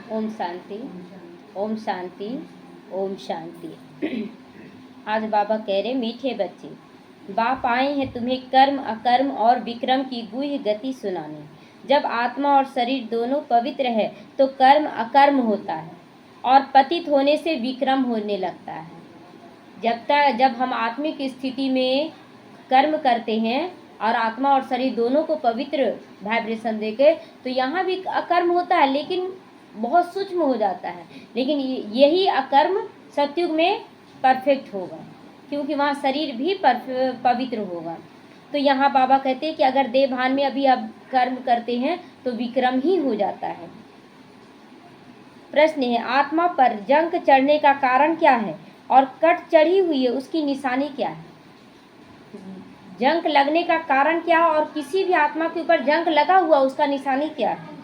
ओम शांति, ओम शांति, ओम शांति। आज बाबा कह रहे, मीठे बच्चे, बाप आए हैं तुम्हें कर्म अकर्म और विक्रम की गूढ़ गति सुनाने। जब आत्मा और शरीर दोनों पवित्र है तो कर्म अकर्म होता है और पतित होने से विक्रम होने लगता है। जब हम आत्मिक स्थिति में कर्म करते हैं और आत्मा और शरीर दोनों को पवित्र वाइब्रेशन देके, तो यहाँ भी अकर्म होता है लेकिन बहुत सूक्ष्म हो जाता है। लेकिन यही अकर्म सतयुग में परफेक्ट होगा, क्योंकि वहाँ शरीर भी पवित्र होगा। तो यहाँ बाबा कहते हैं कि अगर देह भान में अभी आप कर्म करते हैं तो विक्रम ही हो जाता है। प्रश्न है, आत्मा पर जंग चढ़ने का कारण क्या है और कट चढ़ी हुई है उसकी निशानी क्या है? जंग लगने का कारण क्या और किसी भी आत्मा के ऊपर जंग लगा हुआ उसका निशानी क्या है?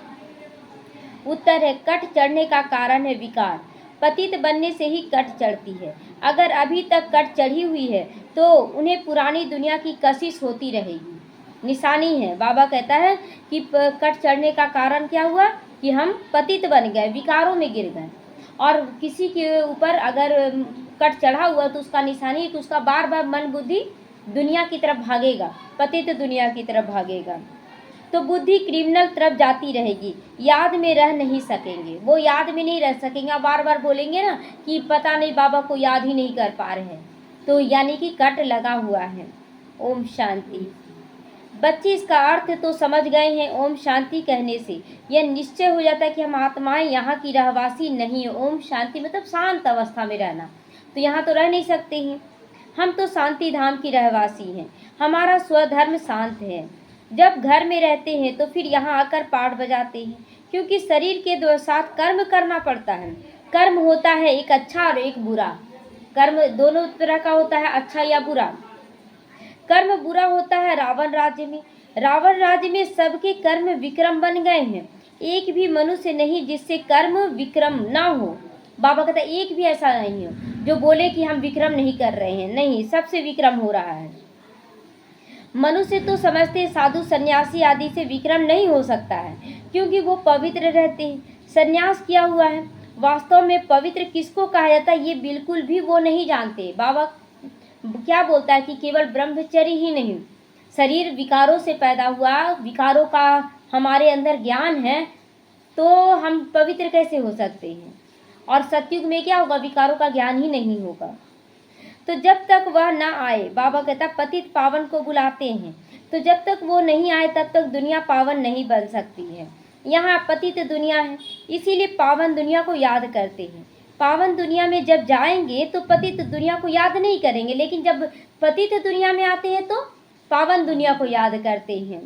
उत्तर है, कट चढ़ने का कारण है विकार। पतित बनने से ही कट चढ़ती है। अगर अभी तक कट चढ़ी हुई है तो उन्हें पुरानी दुनिया की कशिश होती रहेगी। निशानी है, बाबा कहता है कि कट चढ़ने का कारण क्या हुआ कि हम पतित बन गए, विकारों में गिर गए। और किसी के ऊपर अगर कट चढ़ा हुआ तो उसका निशानी है कि उसका बार बार मन बुद्धि दुनिया की तरफ भागेगा, पतित दुनिया की तरफ भागेगा। तो बुद्धि क्रिमिनल तरफ जाती रहेगी, याद में रह नहीं सकेंगे। वो याद में नहीं रह सकेंगे, बार बार बोलेंगे ना कि पता नहीं बाबा को याद ही नहीं कर पा रहे हैं, तो यानी कि कट लगा हुआ है। ओम शांति। बच्चे इसका अर्थ तो समझ गए हैं। ओम शांति कहने से यह निश्चय हो जाता है कि हम आत्माएं यहाँ की रहवासी नहीं है। ओम शांति मतलब शांत अवस्था में रहना, तो यहाँ तो रह नहीं सकते हैं। हम तो शांति धाम की रहवासी हैं, हमारा स्वधर्म शांत है। जब घर में रहते हैं तो फिर यहाँ आकर पाठ बजाते हैं, क्योंकि शरीर के साथ कर्म करना पड़ता है। कर्म होता है एक अच्छा और एक बुरा। कर्म दोनों तरह का होता है, अच्छा या बुरा। कर्म बुरा होता है रावण राज्य में। रावण राज्य में सबके कर्म विक्रम बन गए हैं, एक भी मनुष्य नहीं जिससे कर्म विक्रम ना हो। बाबा कहता है एक भी ऐसा नहीं हो जो बोले कि हम विक्रम नहीं कर रहे हैं, नहीं, सबसे विक्रम हो रहा है। मनुष्य तो समझते साधु सन्यासी आदि से विक्रम नहीं हो सकता है, क्योंकि वो पवित्र रहते हैं, सन्यास किया हुआ है। वास्तव में पवित्र किसको कहा जाता है ये बिल्कुल भी वो नहीं जानते। बाबा क्या बोलता है कि केवल ब्रह्मचर्य ही नहीं, शरीर विकारों से पैदा हुआ, विकारों का हमारे अंदर ज्ञान है, तो हम पवित्र कैसे हो सकते हैं? और सतयुग में क्या होगा? विकारों का ज्ञान ही नहीं होगा। तो जब तक वह ना आए, बाबा कहता पतित पावन को बुलाते हैं, तो जब तक वो नहीं आए तब तक दुनिया पावन नहीं बन सकती है। यहाँ पतित दुनिया है, इसीलिए पावन दुनिया को याद करते हैं। पावन दुनिया में जब जाएंगे तो पतित दुनिया को याद नहीं करेंगे, लेकिन जब पतित दुनिया में आते हैं तो पावन दुनिया को याद करते हैं।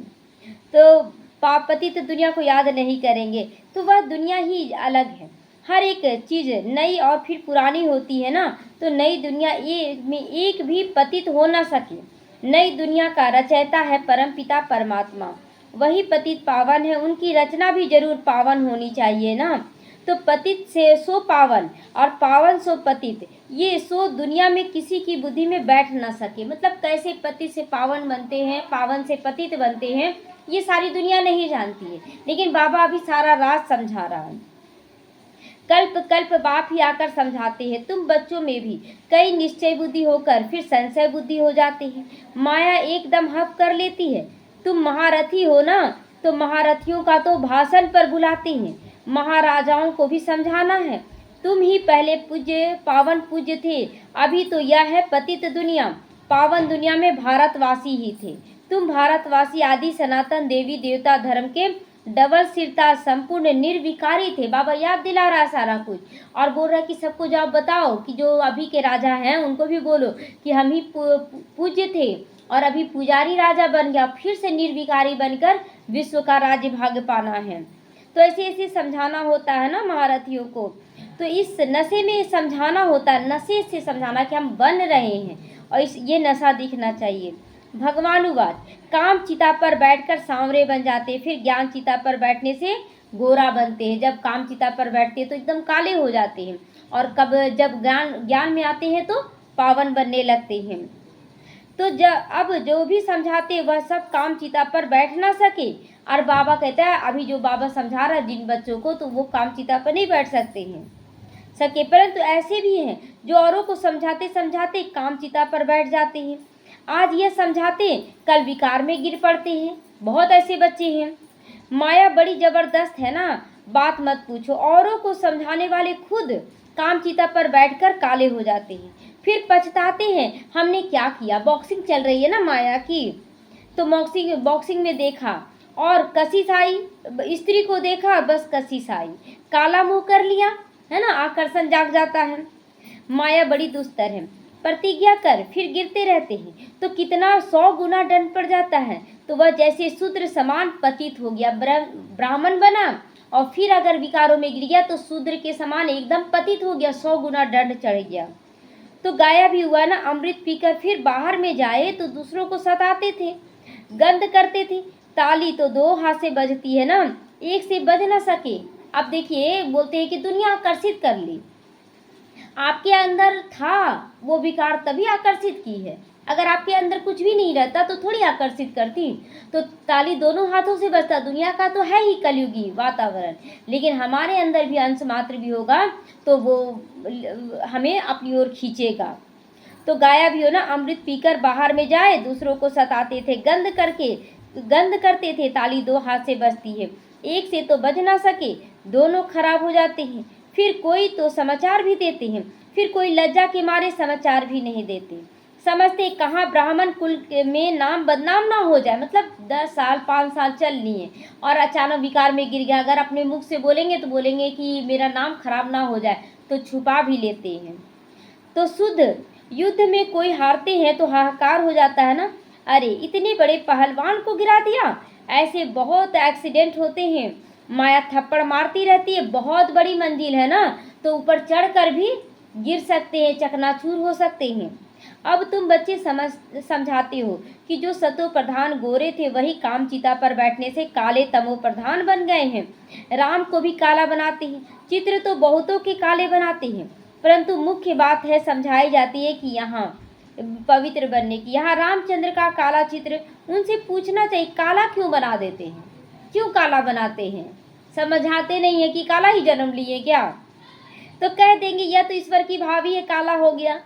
तो पतित दुनिया को याद नहीं करेंगे तो वह दुनिया ही अलग है। हर एक चीज़ नई और फिर पुरानी होती है ना, तो नई दुनिया में एक भी पतित हो ना सके। नई दुनिया का रचयिता है परमपिता परमात्मा, वही पतित पावन है। उनकी रचना भी जरूर पावन होनी चाहिए ना। तो पतित से सो पावन और पावन सो पतित, ये सो दुनिया में किसी की बुद्धि में बैठ ना सके। मतलब कैसे पतित से पावन बनते हैं, पावन से पतित बनते हैं, ये सारी दुनिया नहीं जानती है, लेकिन बाबा अभी सारा राज समझा रहा है। कल्प कल्प बाप ही आकर समझाते हैं। तुम बच्चों में भी कई निश्चय बुद्धि होकर फिर संशय बुद्धि हो जाती है, माया एकदम हक कर लेती है। तुम महारथी हो ना, तो महारथियों का तो भाषण पर बुलाते हैं, महाराजाओं को भी समझाना है। तुम ही पहले पूज्य पावन पूज्य थे, अभी तो यह है पतित दुनिया। पावन दुनिया में भारतवासी ही थे। तुम भारतवासी आदि सनातन देवी देवता धर्म के डबल सिरता संपूर्ण निर्विकारी थे। बाबा याद दिला रहा सारा कुछ और बोल रहा है कि सबको जाओ बताओ कि जो अभी के राजा हैं उनको भी बोलो कि हम ही पूज्य थे और अभी पुजारी राजा बन गया, फिर से निर्विकारी बनकर विश्व का राज्य भाग पाना है। तो ऐसे ऐसे समझाना होता है ना महारथियों को। तो इस नशे में समझाना होता है, नशे से समझाना कि हम बन रहे हैं और ये नशा दिखना चाहिए। भगवानुवाद, काम चिता पर बैठकर सांवरे बन जाते, फिर ज्ञान चिता पर बैठने से गोरा बनते हैं। जब काम चिता पर बैठते हैं तो एकदम काले हो जाते हैं, और जब ज्ञान में आते हैं तो पावन बनने लगते हैं। तो अब जो भी समझाते वह सब काम चिता पर बैठ ना सके, और बाबा कहता है अभी जो बाबा समझा रहा है जिन बच्चों को, तो वो कामचिता पर नहीं बैठ सकते हैं सके, परंतु ऐसे भी हैं जो औरों को समझाते समझाते कामचिता पर बैठ जाते हैं। आज यह समझाते कल विकार में गिर पड़ते हैं। बहुत ऐसे बच्चे हैं। माया बड़ी जबरदस्त है ना, बात मत पूछो। औरों को समझाने वाले खुद कामचिता पर बैठकर काले हो जाते हैं, फिर पछताते हैं हमने क्या किया। बॉक्सिंग चल रही है ना माया की, तो बॉक्सिंग में देखा और कशिश आई, स्त्री को देखा बस कशिश आई, काला मुंह कर लिया, है ना, आकर्षण जाग जाता है। माया बड़ी दुस्तर है। प्रतिज्ञा कर फिर गिरते रहते हैं तो कितना 100 गुना दंड पड़ जाता है। तो वह जैसे शूद्र समान पतित हो गया, ब्राह्मण बना और फिर अगर विकारों में गिर गया तो शूद्र के समान एकदम पतित हो गया, 100 गुना दंड चढ़ गया। तो गाया भी हुआ ना, अमृत पीकर फिर बाहर में जाए तो दूसरों को सताते थे, गंध करते थे। ताली तो 2 हाथ से बजती है ना, एक से बज ना सके। अब देखिए बोलते हैं कि दुनिया आकर्षित कर ली, आपके अंदर था वो विकार तभी आकर्षित की है। अगर आपके अंदर कुछ भी नहीं रहता तो थोड़ी आकर्षित करती। तो ताली दोनों हाथों से बजता, दुनिया का तो है ही कलयुगी वातावरण, लेकिन हमारे अंदर भी अंश मात्र भी होगा तो वो हमें अपनी ओर खींचेगा। तो गाया भी हो ना, अमृत पीकर बाहर में जाए दूसरों को सताते थे, गंध करते थे। ताली 2 हाथ से बजती है, एक से तो बज ना सके, दोनों खराब हो जाते हैं। फिर कोई तो समाचार भी देते हैं, फिर कोई लज्जा के मारे समाचार भी नहीं देते। समझते कहाँ ब्राह्मण कुल में नाम बदनाम ना हो जाए। मतलब 10 साल 5 साल चल लिए और अचानक विकार में गिर गया, अगर अपने मुख से बोलेंगे तो बोलेंगे कि मेरा नाम खराब ना हो जाए, तो छुपा भी लेते हैं। तो शुद्ध युद्ध में कोई हारते हैं तो हाहाकार हो जाता है ना, अरे इतने बड़े पहलवान को गिरा दिया। ऐसे बहुत एक्सीडेंट होते हैं। माया थप्पड़ मारती रहती है, बहुत बड़ी मंजिल है ना, तो ऊपर चढ़कर भी गिर सकते हैं, चकनाचूर हो सकते हैं। अब तुम बच्चे समझाते हो कि जो सतो प्रधान गोरे थे वही कामचिता पर बैठने से काले तमो प्रधान बन गए हैं। राम को भी काला बनाते हैं, चित्र तो बहुतों के काले बनाते हैं, परंतु मुख्य बात है समझाई जाती है कि यहाँ पवित्र बनने की। यहाँ रामचंद्र का काला चित्र, उनसे पूछना चाहिए काला क्यों बना देते हैं, क्यों काला बनाते हैं। समझाते नहीं है कि काला ही जन्म लिए क्या, तो कह देंगे यह तो ईश्वर की भावी है, काला हो गया।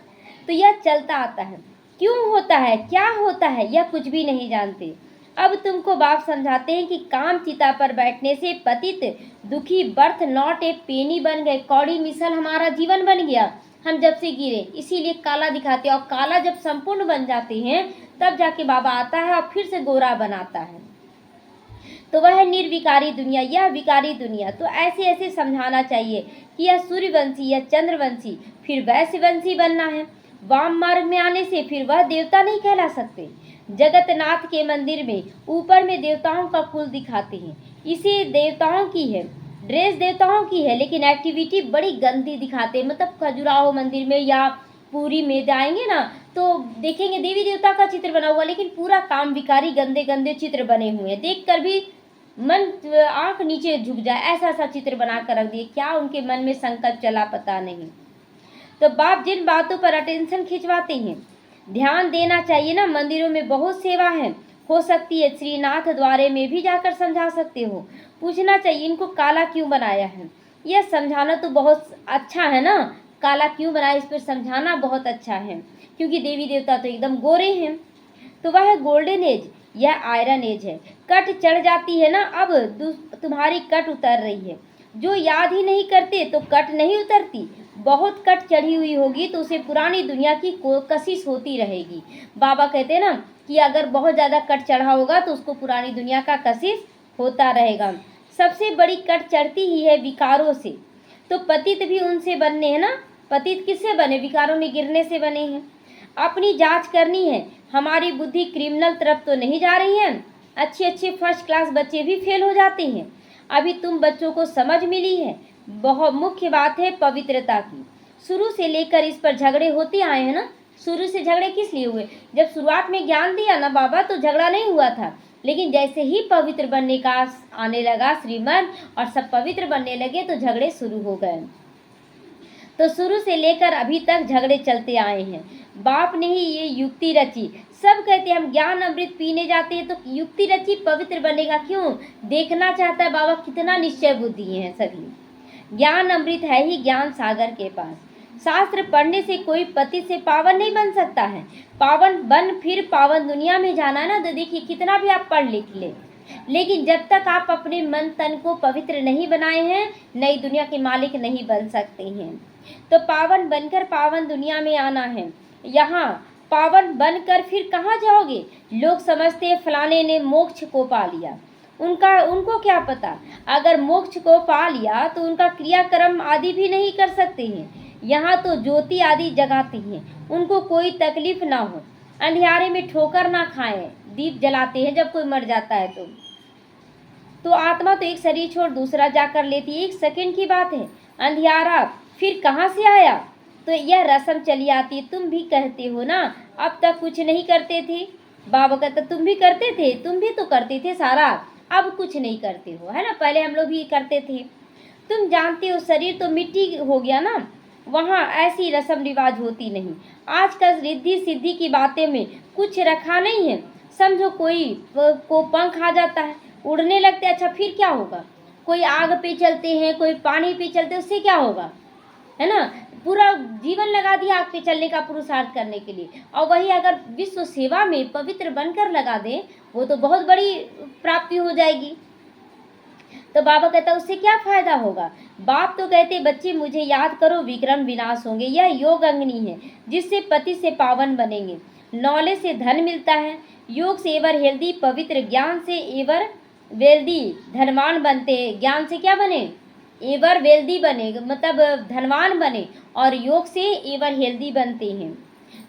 तो यह चलता आता है, क्यों होता है, क्या होता है, यह कुछ भी नहीं जानते। अब तुमको बाप समझाते हैं कि काम चिता पर बैठने से पतित दुखी बर्थ नॉट ए पेनी बन गए, कौड़ी मिसल हमारा जीवन बन गया। हम जब से गिरे इसीलिए काला दिखाते हैं, और काला जब संपूर्ण बन जाते हैं तब जाके बाबा आता है और फिर से गोरा बनाता है। तो वह है निर्विकारी दुनिया, यह विकारी दुनिया। तो ऐसे ऐसे समझाना चाहिए कि यह सूर्यवंशी या चंद्रवंशी फिर वैश्यवंशी बनना है। वाम मार्ग में आने से फिर वह देवता नहीं कहला सकते। जगतनाथ के मंदिर में ऊपर में देवताओं का कुल दिखाते हैं, इसे देवताओं की है, ड्रेस देवताओं की है, लेकिन एक्टिविटी बड़ी गंदी दिखाते हैं। मतलब खजुराहो मंदिर में या पूरी में जाएंगे ना तो देखेंगे देवी देवता का चित्र बना हुआ, लेकिन पूरा काम विकारी गंदे गंदे चित्र बने हुए हैं। देख कर भी मन आंख नीचे झुक जाए, ऐसा ऐसा चित्र बना कर रख दिए। क्या उनके मन में संकल्प चला पता नहीं। तो बाप जिन बातों पर अटेंशन खिंचवाते हैं, ध्यान देना चाहिए ना। मंदिरों में बहुत सेवा है, हो सकती है श्रीनाथ द्वारे में भी जाकर समझा सकते हो। पूछना चाहिए इनको काला क्यों बनाया है, यह समझाना तो बहुत अच्छा है ना। काला क्यों बनाया इस पर समझाना बहुत अच्छा है, क्योंकि देवी देवता तो एकदम गोरे हैं। तो वह है गोल्डन एज, यह आयरन एज है। कट चढ़ जाती है ना, अब तुम्हारी कट उतर रही है। जो याद ही नहीं करते तो कट नहीं उतरती। बहुत कट चढ़ी हुई होगी तो उसे पुरानी दुनिया की कशिश होती रहेगी। बाबा कहते हैं ना कि अगर बहुत ज़्यादा कट चढ़ा होगा तो उसको पुरानी दुनिया का कशिश होता रहेगा। सबसे बड़ी कट चढ़ती ही है विकारों से। तो पतित भी उनसे बनने हैं ना। पतित किससे बने, विकारों में गिरने से बने हैं। अपनी जांच करनी है, हमारी बुद्धि क्रिमिनल तरफ तो नहीं जा रही है। अच्छे अच्छे फर्स्ट क्लास बच्चे भी फेल हो जाते हैं। अभी तुम बच्चों को समझ मिली है। बहुत मुख्य बात है पवित्रता की। शुरू से लेकर इस पर झगड़े होते आए हैं ना। शुरू से झगड़े किस लिए हुए, जब शुरुआत में ज्ञान दिया ना बाबा तो झगड़ा नहीं हुआ था, लेकिन जैसे ही पवित्र बनने का आने लगा श्रीमत और सब पवित्र बनने लगे तो झगड़े शुरू हो गए। तो शुरू से लेकर अभी तक झगड़े चलते आए हैं। बाप ने ही ये युक्ति रची। सब कहते हैं हम ज्ञान अमृत पीने जाते हैं तो युक्ति रची पवित्र बनेगा, क्यों? देखना चाहता है बाबा कितना निश्चय बुद्धि है सभी। ज्ञान अमृत है ही ज्ञान सागर के पास। शास्त्र पढ़ने से कोई पति से पावन नहीं बन सकता है। पावन बन फिर पावन दुनिया में जाना है ना, तो देखिए कितना भी आप पढ़ लिख ले, लेकिन जब तक आप अपने मन तन को पवित्र नहीं बनाए हैं, नई दुनिया के मालिक नहीं बन सकते हैं। तो पावन बनकर पावन दुनिया में आना है। यहाँ पावन बनकर फिर कहाँ जाओगे? लोग समझते हैं फलाने ने मोक्ष को पा लिया। उनको क्या पता, अगर मोक्ष को पा लिया तो उनका क्रियाक्रम आदि भी नहीं कर सकते हैं। यहाँ तो ज्योति आदि जगाते हैं, उनको कोई तकलीफ ना हो, अंधियारे में ठोकर ना खाएं, दीप जलाते हैं जब कोई मर जाता है तो आत्मा तो एक शरीर छोड़ दूसरा जाकर लेती है, 1 सेकंड की बात है। अंधियारा फिर कहाँ से आया? तो यह रस्म चली आती है। तुम भी कहते हो ना अब तक कुछ नहीं करते थे। बाबा कहता तुम भी करते थे, तुम भी तो करते थे सारा, अब कुछ नहीं करते हो, है ना? पहले हम लोग भी करते थे। तुम जानते हो शरीर तो मिट्टी हो गया ना, वहाँ ऐसी रस्म रिवाज होती नहीं। आजकल रिद्धि सिद्धि की बातें में कुछ रखा नहीं है। समझो कोई को पंख आ जाता है, उड़ने लगते, अच्छा फिर क्या होगा? कोई आग पे चलते हैं, कोई पानी पे चलते, उससे क्या होगा, है ना? पूरा जीवन लगा दिया आग पे चलने का पुरुषार्थ करने के लिए, और वही अगर विश्व सेवा में पवित्र बनकर लगा दें, वो तो बहुत बड़ी प्राप्ति हो जाएगी। तो बाबा कहता उससे क्या फायदा होगा? बाप तो कहते बच्चे मुझे याद करो विक्रम विनाश होंगे। यह योग अंगनी है जिससे पति से पावन बनेंगे। नॉलेज से धन मिलता है, योग से एवर हेल्दी पवित्र, ज्ञान से एवर वेल्दी धनवान बनते हैं। ज्ञान से क्या बने? एवर वेल्दी बने, मतलब धनवान बने, और योग से एवर हेल्दी बनते हैं।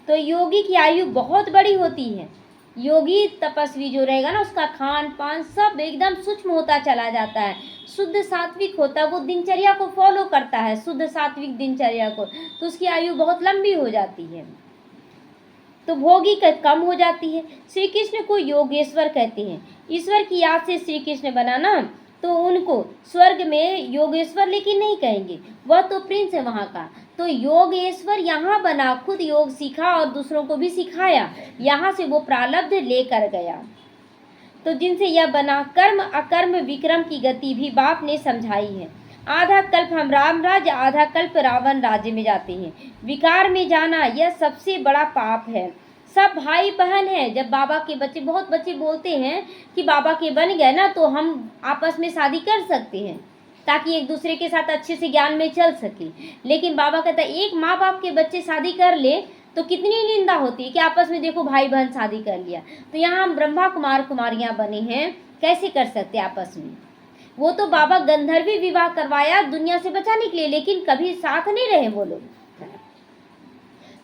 तो योगी की आयु बहुत बड़ी होती है। योगी तपस्वी जो रहेगा ना, उसका खान पान सब एकदम सूक्ष्म होता चला जाता है, शुद्ध सात्विक होता है। वो दिनचर्या को फॉलो करता है, शुद्ध सात्विक दिनचर्या को, तो उसकी आयु बहुत लंबी हो जाती है। तो भोगी कम हो जाती है। श्री कृष्ण को योगेश्वर कहते हैं। ईश्वर की याद से श्री कृष्ण बना ना, तो उनको स्वर्ग में योगेश्वर लेकिन नहीं कहेंगे, वह तो प्रिंस है वहाँ का। तो योगेश्वर यहाँ बना, खुद योग सीखा और दूसरों को भी सिखाया, यहाँ से वो प्रारब्ध लेकर गया। तो जिनसे यह बना कर्म अकर्म विक्रम की गति भी बाप ने समझाई है। आधा कल्प हम राम राज्य, आधा कल्प रावण राज्य में जाते हैं। विकार में जाना यह सबसे बड़ा पाप है। सब भाई बहन हैं। जब बाबा के बच्चे, बहुत बच्चे बोलते हैं कि बाबा के बन गए ना तो हम आपस में शादी कर सकते हैं ताकि एक दूसरे के साथ अच्छे से ज्ञान में चल सके। लेकिन बाबा कहता है एक माँ बाप के बच्चे शादी कर ले तो कितनी निंदा होती है कि आपस में देखो भाई बहन शादी कर लिया। तो यहाँ हम ब्रह्मा कुमार कुमारियाँ बने हैं, कैसे कर सकते आपस में? वो तो बाबा गंधर्वी विवाह करवाया दुनिया से बचाने के लिए, लेकिन कभी साथ नहीं रहे वो लोग।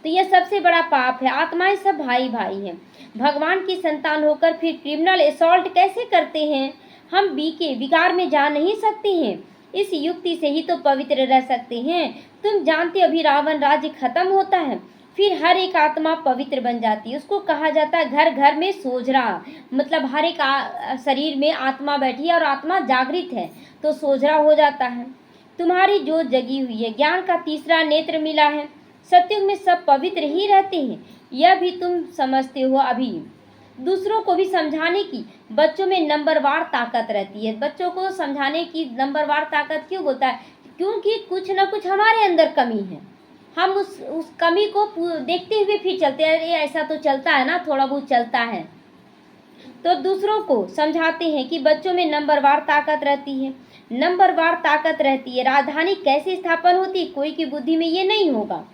तो यह सबसे बड़ा पाप है। आत्माएं सब भाई भाई हैं। भगवान की संतान होकर फिर क्रिमिनल असॉल्ट कैसे करते हैं? हम बीके विकार में जा नहीं सकते हैं। इस युक्ति से ही तो पवित्र रह सकते हैं। तुम जानते अभी रावण राज्य खत्म होता है, फिर हर एक आत्मा पवित्र बन जाती है। उसको कहा जाता है घर घर में सोजरा, मतलब हर एक शरीर में आत्मा बैठी है और आत्मा जागृत है तो सोजरा हो जाता है। तुम्हारी जोत जगी हुई है, ज्ञान का तीसरा नेत्र मिला है। सत्युग में सब पवित्र ही रहते हैं, यह भी तुम समझते हो। अभी दूसरों को भी समझाने की बच्चों में नंबरवार ताकत रहती है। बच्चों को समझाने की नंबरवार ताकत क्यों होता है? क्योंकि कुछ ना कुछ हमारे अंदर कमी है, हम उस कमी को देखते हुए फिर चलते हैं। अरे ऐसा तो चलता है ना, थोड़ा बहुत चलता है, तो दूसरों को समझाते हैं कि बच्चों में नंबरवार ताकत रहती है। नंबरवार ताकत रहती है। राजधानी कैसे स्थापन होती, कोई की बुद्धि में ये नहीं होगा।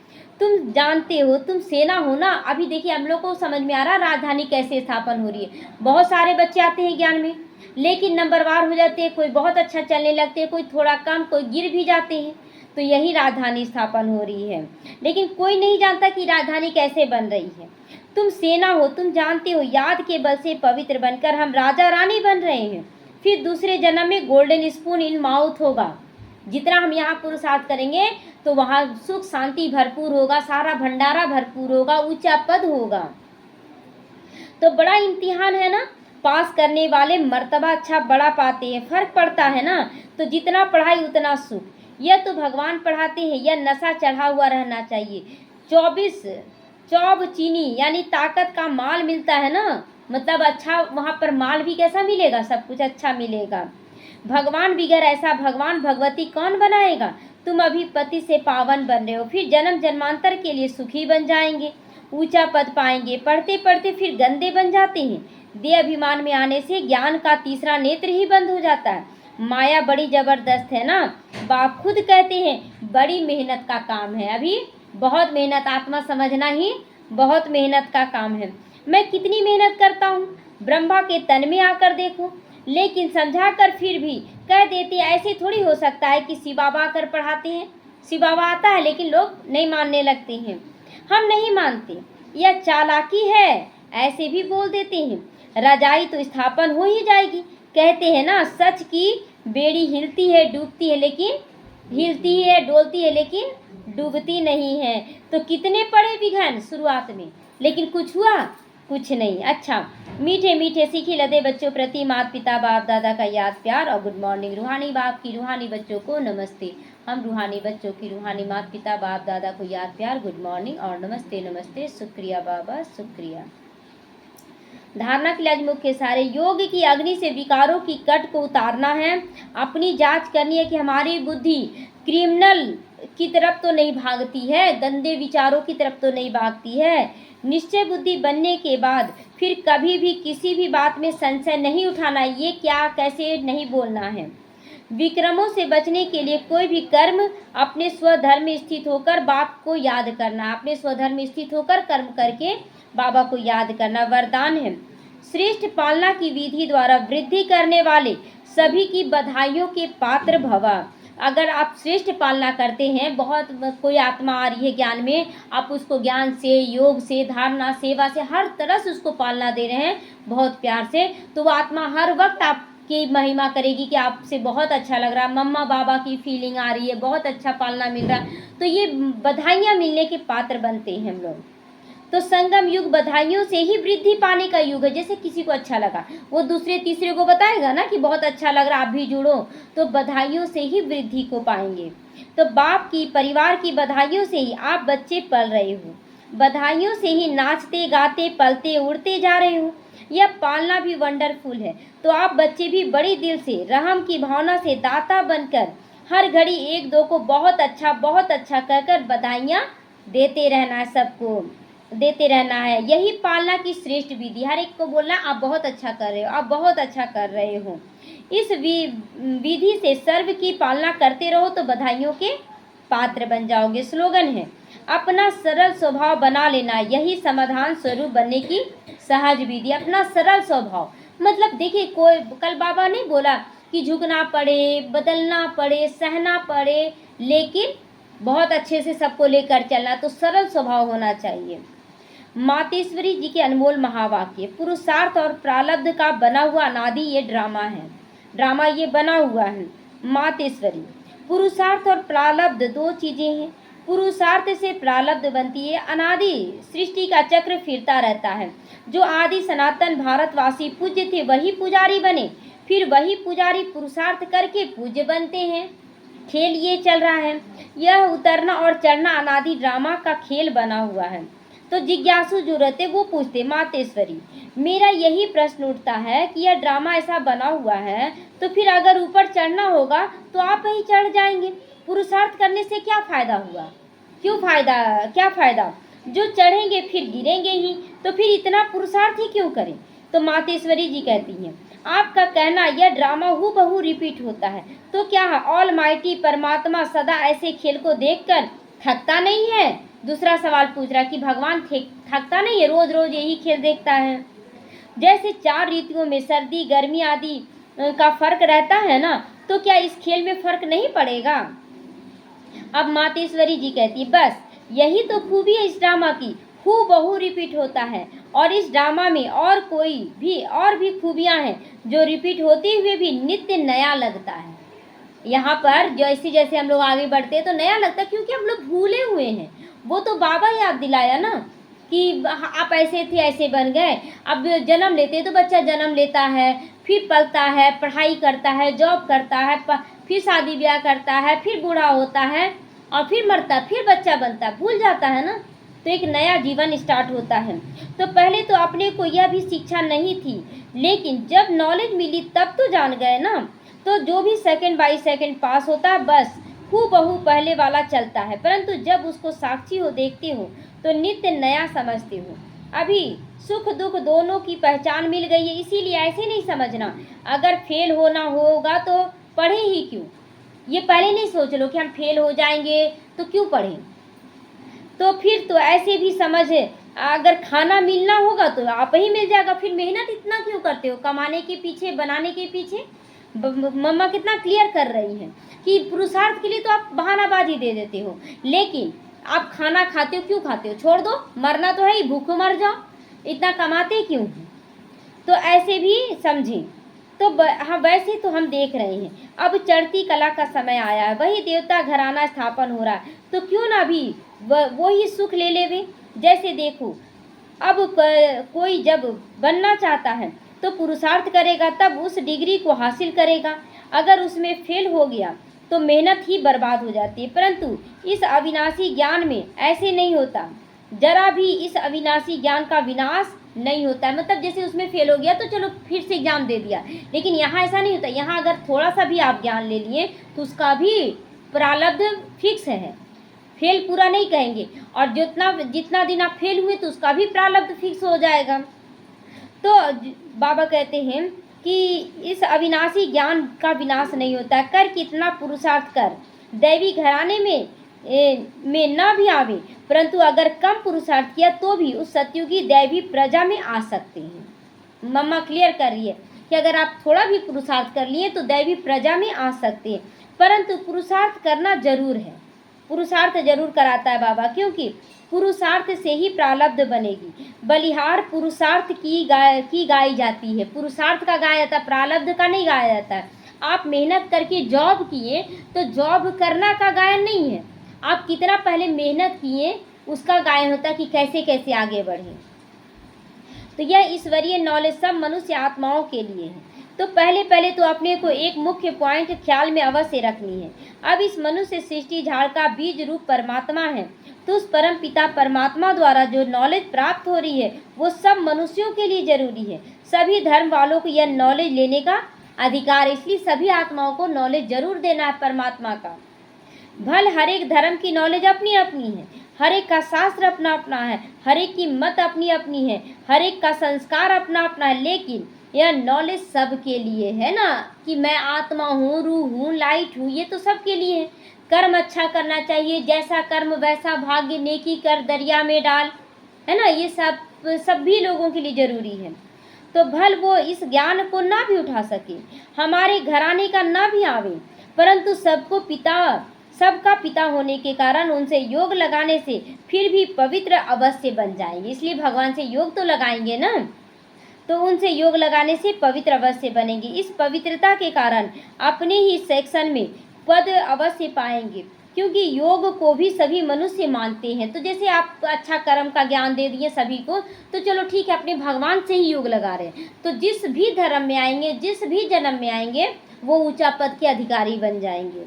तुम जानते हो, तुम सेना हो ना। अभी देखिए हम लोग को समझ में आ रहा राजधानी कैसे स्थापन हो रही है। बहुत सारे बच्चे आते हैं ज्ञान में, लेकिन नंबरवार हो जाते हैं। कोई बहुत अच्छा चलने लगते हैं, कोई थोड़ा कम, कोई गिर भी जाते हैं। तो यही राजधानी स्थापन हो रही है, लेकिन कोई नहीं जानता कि राजधानी कैसे बन रही है। तुम सेना हो, तुम जानते हो याद के बल से पवित्र बनकर हम राजा रानी बन रहे हैं। फिर दूसरे जन्म में गोल्डन स्पून इन माउथ होगा। जितना हम यहाँ पुरुषार्थ करेंगे तो वहाँ सुख शांति भरपूर होगा, सारा भंडारा भरपूर होगा, ऊंचा पद होगा। तो बड़ा इम्तिहान है ना, पास करने वाले मर्तबा अच्छा बड़ा पाते हैं। फर्क पड़ता है ना, तो जितना पढ़ाई उतना सुख। यह तो भगवान पढ़ाते हैं, यह नशा चढ़ा हुआ रहना चाहिए। 24 चौब चीनी यानी ताकत का माल मिलता है ना, मतलब अच्छा वहाँ पर माल भी कैसा मिलेगा, सब कुछ अच्छा मिलेगा। भगवान बिगर ऐसा भगवान भगवती कौन बनाएगा। तुम अभी पति से पावन बन रहे हो, फिर जन्म जन्मांतर के लिए सुखी बन जाएंगे, ऊंचा पद पाएंगे। पढ़ते पढ़ते फिर गंदे बन जाते हैं। देह अभिमान में आने से ज्ञान का तीसरा नेत्र ही बंद हो जाता है। माया बड़ी जबरदस्त है ना। बाप खुद कहते हैं बड़ी मेहनत का काम है, अभी बहुत मेहनत, आत्मा समझना ही बहुत मेहनत का काम है। मैं कितनी मेहनत करता हूँ, ब्रह्मा के तन में आकर देखो। लेकिन समझा कर फिर भी कह देते ऐसे थोड़ी हो सकता है कि शिव बाबा आकर पढ़ाते हैं। शिव बाबा आता है लेकिन लोग नहीं मानने लगते हैं। हम नहीं मानते, यह चालाकी है, ऐसे भी बोल देते हैं। रजाई तो स्थापन हो ही जाएगी। कहते हैं ना, सच की बेड़ी हिलती है डूबती है, लेकिन हिलती है डोलती है लेकिन डूबती नहीं है। तो कितने पढ़े विघन शुरुआत में, लेकिन कुछ हुआ कुछ नहीं। अच्छा, मीठे मीठे सीखी लदे बच्चों प्रति माता पिता बाप दादा का याद प्यार और गुड मॉर्निंग। रूहानी बाप की रूहानी बच्चों को नमस्ते। हम रूहानी बच्चों की रूहानी माता पिता बाप दादा को याद प्यार, गुड मॉर्निंग और नमस्ते नमस्ते। शुक्रिया बाबा, शुक्रिया। धारणा के लिए आज मुख्य सारे योग की अग्नि से विकारों की कट को उतारना है। अपनी जांच करनी है कि हमारी बुद्धि क्रिमिनल की तरफ तो नहीं भागती है, गंदे विचारों की तरफ तो नहीं भागती है। निश्चय बुद्धि बनने के बाद फिर कभी भी किसी भी बात में संशय नहीं उठाना, ये क्या कैसे नहीं बोलना है। विक्रमों से बचने के लिए कोई भी कर्म अपने स्वधर्म में स्थित होकर बाप को याद करना, अपने स्वधर्म में स्थित होकर कर्म करके बाबा को याद करना वरदान है। श्रेष्ठ पालना की विधि द्वारा वृद्धि करने वाले सभी की बधाइयों के पात्र भवा। अगर आप श्रेष्ठ पालना करते हैं, बहुत कोई आत्मा आ रही है ज्ञान में, आप उसको ज्ञान से, योग से, धारणा, सेवा से, हर तरह से उसको पालना दे रहे हैं बहुत प्यार से, तो वो आत्मा हर वक्त आपकी महिमा करेगी कि आपसे बहुत अच्छा लग रहा है, मम्मा बाबा की फीलिंग आ रही है, बहुत अच्छा पालना मिल रहा है। तो ये बधाइयाँ मिलने के पात्र बनते हैं हम लोग। तो संगम युग बधाइयों से ही वृद्धि पाने का युग है। जैसे किसी को अच्छा लगा, वो दूसरे तीसरे को बताएगा ना कि बहुत अच्छा लग रहा, आप भी जुड़ो, तो बधाइयों से ही वृद्धि को पाएंगे। तो बाप की, परिवार की बधाइयों से ही आप बच्चे पल रहे हो, बधाइयों से ही नाचते गाते पलते उड़ते जा रहे हो। यह पालना भी वंडरफुल है। तो आप बच्चे भी बड़ी दिल से, रहम की भावना से दाता बनकर हर घड़ी एक दो को बहुत अच्छा कहकर बधाइयाँ देते रहना है, सबको देते रहना है। यही पालना की श्रेष्ठ विधि। हर एक को बोलना आप बहुत अच्छा कर रहे हो, आप बहुत अच्छा कर रहे हो। इस विधि से सर्व की पालना करते रहो तो बधाइयों के पात्र बन जाओगे। स्लोगन है, अपना सरल स्वभाव बना लेना, यही समाधान स्वरूप बनने की सहज विधि। अपना सरल स्वभाव मतलब देखिए, कोई कल बाबा ने बोला कि झुकना पड़े, बदलना पड़े, सहना पड़े, लेकिन बहुत अच्छे से सबको लेकर चलना, तो सरल स्वभाव होना चाहिए। मातेश्वरी जी के अनमोल महावाक्य, पुरुषार्थ और प्रारब्ध का बना हुआ अनादि ये ड्रामा है, ड्रामा ये बना हुआ है मातेश्वरी। पुरुषार्थ और प्रारब्ध दो चीजें हैं। पुरुषार्थ से प्रारब्ध बनती है, अनादि सृष्टि का चक्र फिरता रहता है। जो आदि सनातन भारतवासी पूज्य थे वही पुजारी बने, फिर वही पुजारी पुरुषार्थ करके पूज्य बनते हैं। खेल ये चल रहा है, यह उतरना और चढ़ना अनादि ड्रामा का खेल बना हुआ है। तो जिज्ञासु जो रहते वो पूछते, मातेश्वरी मेरा यही प्रश्न उठता है कि यह ड्रामा ऐसा बना हुआ है, तो फिर अगर ऊपर चढ़ना होगा तो आप वहीं चढ़ जाएंगे, पुरुषार्थ करने से क्या फायदा हुआ, क्यों फायदा, क्या फायदा, जो चढ़ेंगे फिर गिरेंगे ही, तो फिर इतना पुरुषार्थ ही क्यों करें। तो मातेश्वरी जी कहती हैं, आपका कहना यह ड्रामा हूबहू रिपीट होता है, तो क्या ऑल माइटी परमात्मा सदा ऐसे खेल को देखकर थकता नहीं है। दूसरा सवाल पूछ रहा कि भगवान थकता नहीं है, रोज रोज यही खेल देखता है। जैसे 4 ऋतुओं में सर्दी गर्मी आदि का फर्क रहता है ना, तो क्या इस खेल में फर्क नहीं पड़ेगा। अब मातेश्वरी जी कहती है, बस यही तो खूबी है इस ड्रामा की, हूबहू रिपीट होता है। और इस ड्रामा में और भी खूबियां हैं जो रिपीट होते हुए भी नित्य नया लगता है। यहाँ पर जैसे जैसे हम लोग आगे बढ़ते हैं तो नया लगता है, क्योंकि हम लोग भूले हुए हैं। वो तो बाबा याद दिलाया ना कि आप ऐसे थे ऐसे बन गए। अब जन्म लेते तो बच्चा जन्म लेता है, फिर पलता है, पढ़ाई करता है, जॉब करता है, फिर शादी ब्याह करता है, फिर बूढ़ा होता है और फिर मरता, फिर बच्चा बनता, भूल जाता है ना। तो एक नया जीवन स्टार्ट होता है। तो पहले तो अपने को यह भी शिक्षा नहीं थी, लेकिन जब नॉलेज मिली तब तो जान गए ना। तो जो भी सेकंड बाय सेकंड पास होता है बस हूबहू पहले वाला चलता है, परंतु जब उसको साक्षी हो, देखते हो, तो नित्य नया समझते हो। अभी सुख दुख दोनों की पहचान मिल गई है, इसीलिए ऐसे नहीं समझना अगर फेल होना होगा तो पढ़े ही क्यों। ये पहले नहीं सोच लो कि हम फेल हो जाएंगे तो क्यों पढ़ें। तो फिर तो ऐसे भी समझ है, अगर खाना मिलना होगा तो आप ही मिल जाएगा, फिर मेहनत इतना क्यों करते हो कमाने के पीछे, बनाने के पीछे। मम्मा कितना क्लियर कर रही हैं कि पुरुषार्थ के लिए तो आप बहानाबाजी दे देते हो, लेकिन आप खाना खाते हो, क्यों खाते हो, छोड़ दो, मरना तो है ही, भूखे मर जाओ, इतना कमाते क्यों हैं। तो ऐसे भी समझें। तो हाँ, वैसे तो हम देख रहे हैं अब चढ़ती कला का समय आया है, वही देवता घराना स्थापन हो रहा है, तो क्यों ना भी वो ही सुख ले लेवे। जैसे देखो अब कोई जब बनना चाहता है तो पुरुषार्थ करेगा, तब उस डिग्री को हासिल करेगा। अगर उसमें फेल हो गया तो मेहनत ही बर्बाद हो जाती है, परंतु इस अविनाशी ज्ञान में ऐसे नहीं होता, जरा भी इस अविनाशी ज्ञान का विनाश नहीं होता है। मतलब जैसे उसमें फेल हो गया तो चलो फिर से एग्जाम दे दिया, लेकिन यहाँ ऐसा नहीं होता। यहाँ अगर थोड़ा सा भी आप ज्ञान ले लिए तो उसका भी प्रारब्ध फिक्स है, फेल पूरा नहीं कहेंगे, और जितना दिन आप फेल हुए तो उसका भी प्रारब्ध फिक्स हो जाएगा। तो बाबा कहते हैं कि इस अविनाशी ज्ञान का विनाश नहीं होता है, कर कितना पुरुषार्थ कर दैवी घराने में न भी आवे, परंतु अगर कम पुरुषार्थ किया तो भी उस सतयुगी दैवी प्रजा में आ सकते हैं। मम्मा क्लियर कर रही है कि अगर आप थोड़ा भी पुरुषार्थ कर लिए तो दैवी प्रजा में आ सकते हैं, परंतु पुरुषार्थ करना जरूर है, पुरुषार्थ जरूर कराता है बाबा, क्योंकि पुरुषार्थ से ही प्रारब्ध बनेगी। बलिहार पुरुषार्थ की गाई जाती है, पुरुषार्थ का गाया जाता है, प्रारब्ध का नहीं गाया जाता है। आप मेहनत करके जॉब किए तो जॉब करना का गायन नहीं है, आप कितना पहले मेहनत किए उसका गायन होता है कि कैसे कैसे आगे बढ़े। तो यह ईश्वरीय नॉलेज सब मनुष्य आत्माओं के लिए है। तो पहले तो अपने को एक मुख्य पॉइंट ख्याल में अवश्य रखनी है। अब इस मनुष्य सृष्टि झाड़ का बीज रूप परमात्मा है, तो उस परम पिता परमात्मा द्वारा जो नॉलेज प्राप्त हो रही है वो सब मनुष्यों के लिए जरूरी है। सभी धर्म वालों को यह नॉलेज लेने का अधिकार, इसलिए सभी आत्माओं को नॉलेज जरूर देना है परमात्मा का। भल हर एक धर्म की नॉलेज अपनी अपनी है, हर एक का शास्त्र अपना अपना है, हर एक की मत अपनी अपनी है, हर एक का संस्कार अपना अपना है, लेकिन यह नॉलेज सबके लिए है ना, कि मैं आत्मा हूँ, रूह हूँ, लाइट हूँ, ये तो सबके लिए है। कर्म अच्छा करना चाहिए, जैसा कर्म वैसा भाग्य, नेकी कर दरिया में डाल, है ना, ये सब सभी लोगों के लिए जरूरी है। तो भल वो इस ज्ञान को ना भी उठा सके, हमारे घराने का ना भी आवे, परंतु सबका पिता होने के कारण उनसे योग लगाने से फिर भी पवित्र अवश्य बन जाएंगे। इसलिए भगवान से योग तो लगाएंगे ना, तो उनसे योग लगाने से पवित्र अवश्य बनेंगे। इस पवित्रता के कारण अपने ही सेक्शन में पद अवश्य पाएंगे, क्योंकि योग को भी सभी मनुष्य मानते हैं। तो जैसे आप अच्छा कर्म का ज्ञान दे दिए सभी को, तो चलो ठीक है, अपने भगवान से ही योग लगा रहे हैं, तो जिस भी धर्म में आएंगे, जिस भी जन्म में आएंगे, वो ऊंचा पद के अधिकारी बन जाएंगे।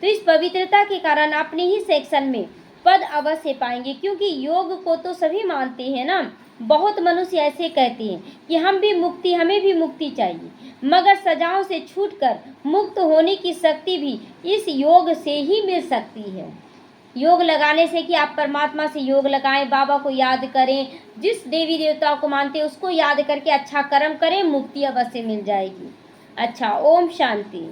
तो इस पवित्रता के कारण अपने ही सेक्शन में पद अवश्य पाएंगे, क्योंकि योग को तो सभी मानते हैं ना। बहुत मनुष्य ऐसे कहते हैं कि हमें भी मुक्ति चाहिए, मगर सजाओं से छूटकर मुक्त होने की शक्ति भी इस योग से ही मिल सकती है। योग लगाने से कि आप परमात्मा से योग लगाएं, बाबा को याद करें, जिस देवी देवता को मानते हैं उसको याद करके अच्छा कर्म करें, मुक्ति अवश्य मिल जाएगी। अच्छा, ओम शांति।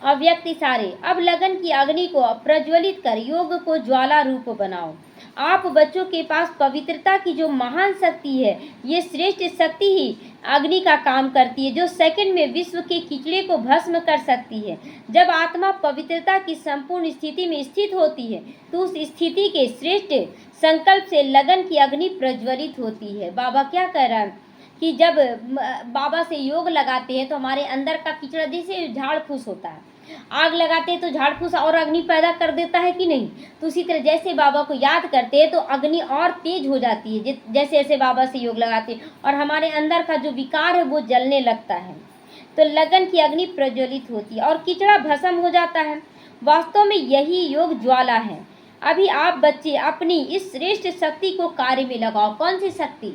अव्यक्त इशारे। अब लगन की अग्नि को प्रज्वलित कर योग को ज्वाला रूप बनाओ। आप बच्चों के पास पवित्रता की जो महान शक्ति है, ये श्रेष्ठ शक्ति ही अग्नि का काम करती है, जो सेकंड में विश्व के कीचड़े को भस्म कर सकती है। जब आत्मा पवित्रता की संपूर्ण स्थिति में स्थित होती है तो उस स्थिति के श्रेष्ठ संकल्प से लगन की अग्नि प्रज्वलित होती है। बाबा क्या कह रहा है कि जब बाबा से योग लगाते हैं तो हमारे अंदर का कीचड़ा, जैसे झाड़ फूस होता है, आग लगाते हैं तो झाड़ फूस और अग्नि पैदा कर देता है कि नहीं, तो उसी तरह जैसे बाबा को याद करते हैं तो अग्नि और तेज हो जाती है, जैसे जैसे बाबा से योग लगाते हैं, और हमारे अंदर का जो विकार है वो जलने लगता है, तो लगन की अग्नि प्रज्वलित होती है और कीचड़ा भस्म हो जाता है। वास्तव में यही योग ज्वाला है। अभी आप बच्चे अपनी इस श्रेष्ठ शक्ति को कार्य में लगाओ। कौन सी शक्ति?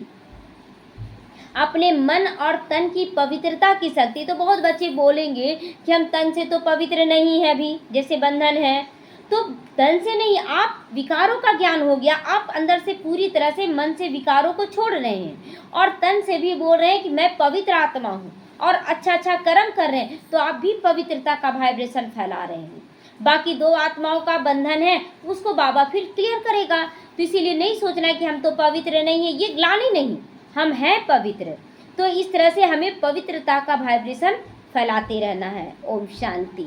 अपने मन और तन की पवित्रता की शक्ति। तो बहुत बच्चे बोलेंगे कि हम तन से तो पवित्र नहीं है अभी, जैसे बंधन है, तो तन से नहीं, आप विकारों का ज्ञान हो गया, आप अंदर से पूरी तरह से मन से विकारों को छोड़ रहे हैं और तन से भी बोल रहे हैं कि मैं पवित्र आत्मा हूँ और अच्छा अच्छा कर्म कर रहे हैं, तो आप भी पवित्रता का वाइब्रेशन फैला रहे हैं। बाकी दो आत्माओं का बंधन है, उसको बाबा फिर क्लियर करेगा। तो इसीलिए नहीं सोचना है कि हम तो पवित्र नहीं है, ये ग्लानि नहीं, हम हैं पवित्र। तो इस तरह से हमें पवित्रता का वाइब्रेशन फैलाते रहना है। ओम शांति।